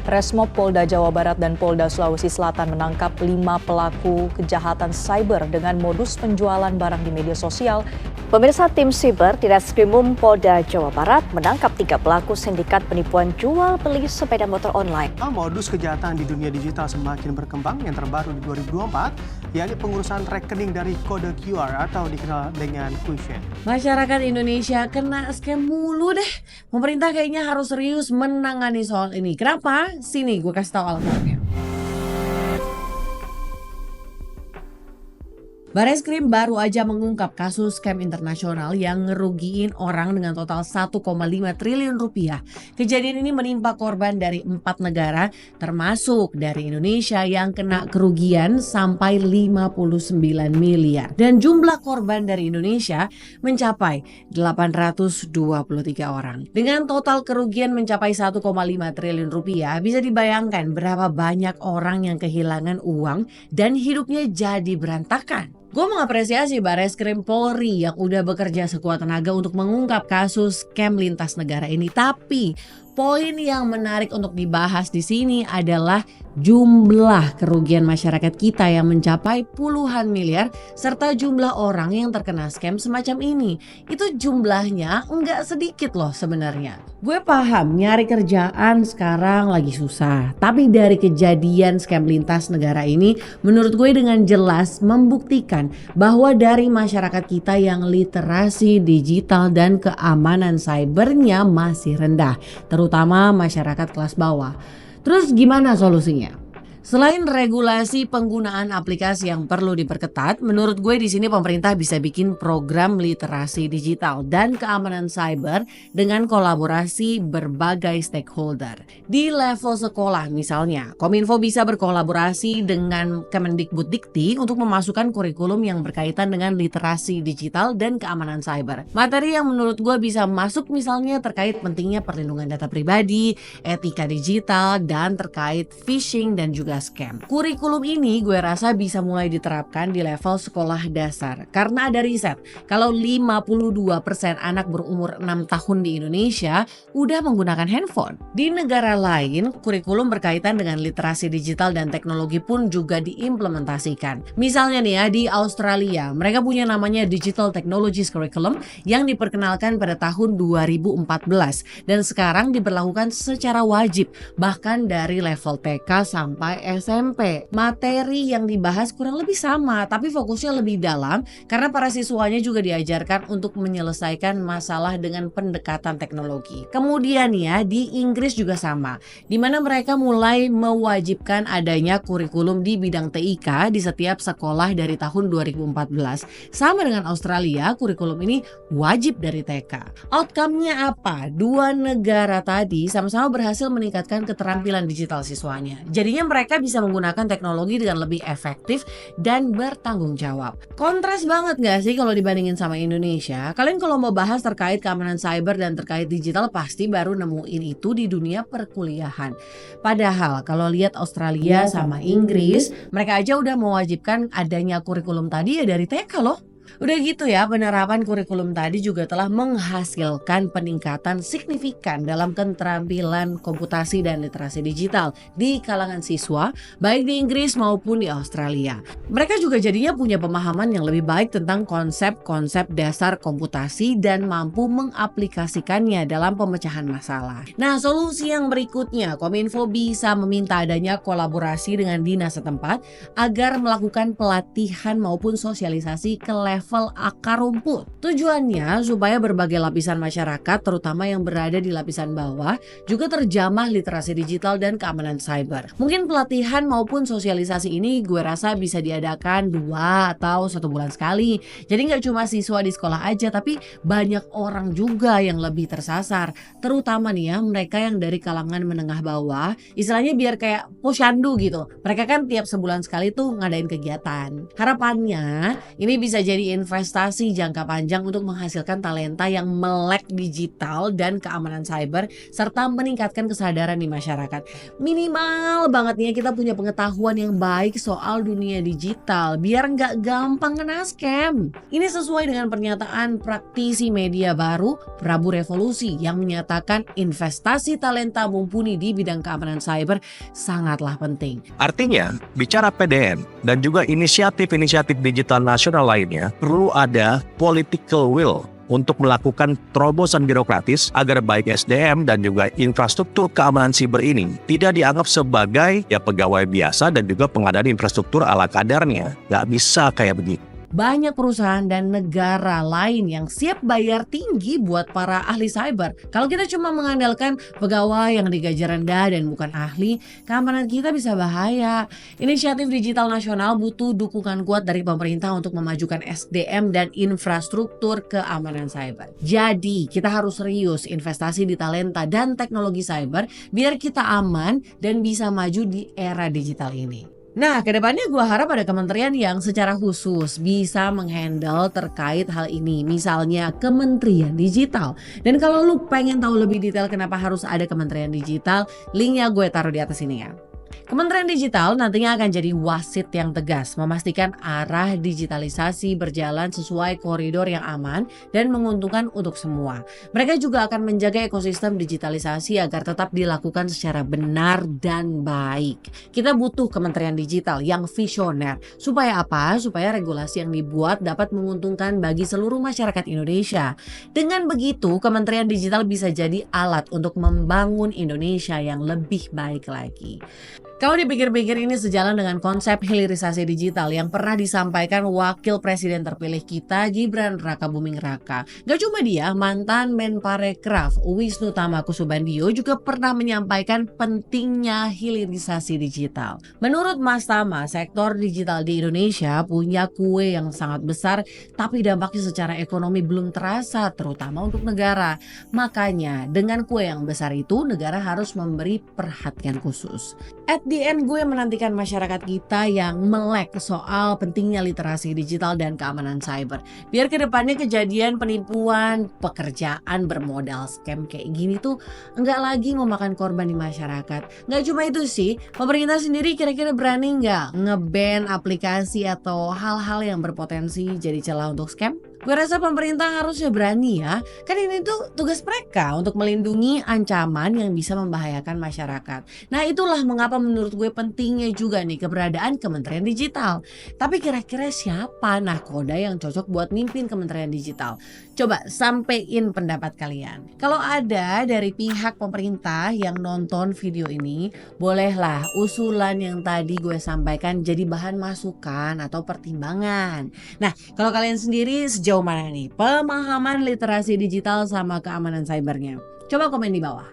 Resmob Polda Jawa Barat dan Polda Sulawesi Selatan menangkap 5 pelaku kejahatan cyber dengan modus penjualan barang di media sosial. Pemirsa, tim siber di Reskrimum Polda Jawa Barat menangkap 3 pelaku sindikat penipuan jual beli sepeda motor online. Modus kejahatan di dunia digital semakin berkembang. Yang terbaru di 2024, yakni pengurusan rekening dari kode QR atau dikenal dengan QuickShare. Masyarakat Indonesia kena scam mulu deh. Pemerintah kayaknya harus serius menangani soal ini. Kenapa? Sini gue kasih tahu alasannya. Bareskrim baru aja mengungkap kasus scam internasional yang ngerugiin orang dengan total 1,5 triliun rupiah. Kejadian ini menimpa korban dari 4 negara, termasuk dari Indonesia yang kena kerugian sampai 59 miliar. Dan jumlah korban dari Indonesia mencapai 823 orang. Dengan total kerugian mencapai 1,5 triliun rupiah, bisa dibayangkan berapa banyak orang yang kehilangan uang dan hidupnya jadi berantakan. Gue mengapresiasi Bareskrim Polri yang udah bekerja sekuat tenaga untuk mengungkap kasus scam lintas negara ini. Tapi poin yang menarik untuk dibahas di sini adalah jumlah kerugian masyarakat kita yang mencapai puluhan miliar serta jumlah orang yang terkena scam semacam ini. Itu jumlahnya enggak sedikit loh sebenarnya. Gue paham nyari kerjaan sekarang lagi susah, tapi dari kejadian scam lintas negara ini menurut gue dengan jelas membuktikan bahwa dari masyarakat kita yang literasi digital dan keamanan cybernya masih rendah, terutama masyarakat kelas bawah. Terus gimana solusinya? Selain regulasi penggunaan aplikasi yang perlu diperketat, menurut gue di sini pemerintah bisa bikin program literasi digital dan keamanan cyber dengan kolaborasi berbagai stakeholder. Di level sekolah misalnya, Kominfo bisa berkolaborasi dengan Kemendikbuddikti untuk memasukkan kurikulum yang berkaitan dengan literasi digital dan keamanan cyber. Materi yang menurut gue bisa masuk misalnya terkait pentingnya perlindungan data pribadi, etika digital, dan terkait phishing dan juga scam. Kurikulum ini gue rasa bisa mulai diterapkan di level sekolah dasar karena ada riset kalau 52% anak berumur 6 tahun di Indonesia udah menggunakan handphone. Di negara lain, kurikulum berkaitan dengan literasi digital dan teknologi pun juga diimplementasikan. Misalnya nih ya, di Australia, mereka punya namanya Digital Technologies Curriculum yang diperkenalkan pada tahun 2014 dan sekarang diberlakukan secara wajib bahkan dari level TK sampai SMP. Materi yang dibahas kurang lebih sama, tapi fokusnya lebih dalam karena para siswanya juga diajarkan untuk menyelesaikan masalah dengan pendekatan teknologi. Kemudian ya, di Inggris juga sama, di mana mereka mulai mewajibkan adanya kurikulum di bidang TIK di setiap sekolah dari tahun 2014. Sama dengan Australia, kurikulum ini wajib dari TK. Outcome-nya apa? Dua negara tadi sama-sama berhasil meningkatkan keterampilan digital siswanya. Jadinya mereka bisa menggunakan teknologi dengan lebih efektif dan bertanggung jawab. Kontras banget gak sih kalau dibandingin sama Indonesia? Kalian kalau mau bahas terkait keamanan cyber dan terkait digital pasti baru nemuin itu di dunia perkuliahan. Padahal kalau lihat Australia sama Inggris, mereka aja udah mewajibkan adanya kurikulum tadi ya dari TK loh. Udah gitu ya, penerapan kurikulum tadi juga telah menghasilkan peningkatan signifikan dalam keterampilan komputasi dan literasi digital di kalangan siswa, baik di Inggris maupun di Australia. Mereka juga jadinya punya pemahaman yang lebih baik tentang konsep-konsep dasar komputasi dan mampu mengaplikasikannya dalam pemecahan masalah. Nah, solusi yang berikutnya, Kominfo bisa meminta adanya kolaborasi dengan dinas setempat agar melakukan pelatihan maupun sosialisasi ke level akar rumput. Tujuannya supaya berbagai lapisan masyarakat, terutama yang berada di lapisan bawah, juga terjamah literasi digital dan keamanan cyber. Mungkin pelatihan maupun sosialisasi ini gue rasa bisa diadakan 2 atau 1 bulan sekali. Jadi nggak cuma siswa di sekolah aja, tapi banyak orang juga yang lebih tersasar. Terutama nih ya, mereka yang dari kalangan menengah bawah, istilahnya biar kayak posyandu gitu. Mereka kan tiap sebulan sekali tuh ngadain kegiatan. Harapannya ini bisa jadi menjadi investasi jangka panjang untuk menghasilkan talenta yang melek digital dan keamanan cyber serta meningkatkan kesadaran di masyarakat. Minimal banget nih ya, kita punya pengetahuan yang baik soal dunia digital biar nggak gampang kena scam. Ini sesuai dengan pernyataan praktisi media baru Prabu Revolusi yang menyatakan investasi talenta mumpuni di bidang keamanan cyber sangatlah penting. Artinya, bicara PDN dan juga inisiatif-inisiatif digital nasional lainnya, perlu ada political will untuk melakukan terobosan birokratis agar baik SDM dan juga infrastruktur keamanan siber ini tidak dianggap sebagai pegawai biasa dan juga pengadaan infrastruktur ala kadarnya. Nggak bisa kayak begitu. Banyak perusahaan dan negara lain yang siap bayar tinggi buat para ahli cyber. Kalau kita cuma mengandalkan pegawai yang digaji rendah dan bukan ahli, keamanan kita bisa bahaya. Inisiatif digital nasional butuh dukungan kuat dari pemerintah untuk memajukan SDM dan infrastruktur keamanan cyber. Jadi, kita harus serius investasi di talenta dan teknologi cyber biar kita aman dan bisa maju di era digital ini. Nah, kedepannya gue harap ada kementerian yang secara khusus bisa menghandle terkait hal ini. Misalnya Kementerian Digital. Dan kalau lu pengen tahu lebih detail kenapa harus ada Kementerian Digital, linknya gue taruh di atas ini ya. Kementerian Digital nantinya akan jadi wasit yang tegas, memastikan arah digitalisasi berjalan sesuai koridor yang aman dan menguntungkan untuk semua. Mereka juga akan menjaga ekosistem digitalisasi agar tetap dilakukan secara benar dan baik. Kita butuh Kementerian Digital yang visioner. Supaya apa? Supaya regulasi yang dibuat dapat menguntungkan bagi seluruh masyarakat Indonesia. Dengan begitu, Kementerian Digital bisa jadi alat untuk membangun Indonesia yang lebih baik lagi. Kalau dipikir-pikir ini sejalan dengan konsep hilirisasi digital yang pernah disampaikan Wakil Presiden terpilih kita Gibran Rakabuming Raka. Gak cuma dia, mantan Menparekraf Wisnu Tama Kusubandio juga pernah menyampaikan pentingnya hilirisasi digital. Menurut Mas Tama, sektor digital di Indonesia punya kue yang sangat besar, tapi dampaknya secara ekonomi belum terasa, terutama untuk negara. Makanya dengan kue yang besar itu, negara harus memberi perhatian khusus. At the end, gue menantikan masyarakat kita yang melek soal pentingnya literasi digital dan keamanan cyber. Biar kedepannya kejadian penipuan, pekerjaan bermodal scam kayak gini tuh enggak lagi memakan korban di masyarakat. Nggak cuma itu sih, pemerintah sendiri kira-kira berani nggak nge-ban aplikasi atau hal-hal yang berpotensi jadi celah untuk scam? Gue rasa pemerintah harusnya berani ya. Kan ini tuh tugas mereka untuk melindungi ancaman yang bisa membahayakan masyarakat. Nah, itulah mengapa menurut gue pentingnya juga nih keberadaan Kementerian Digital. Tapi kira-kira siapa nahkoda yang cocok buat mimpin Kementerian Digital? Coba sampein pendapat kalian. Kalau ada dari pihak pemerintah yang nonton video ini, bolehlah usulan yang tadi gue sampaikan jadi bahan masukan atau pertimbangan. Nah, kalau kalian sendiri sejauh mana nih pemahaman literasi digital sama keamanan cybernya? Coba komen di bawah.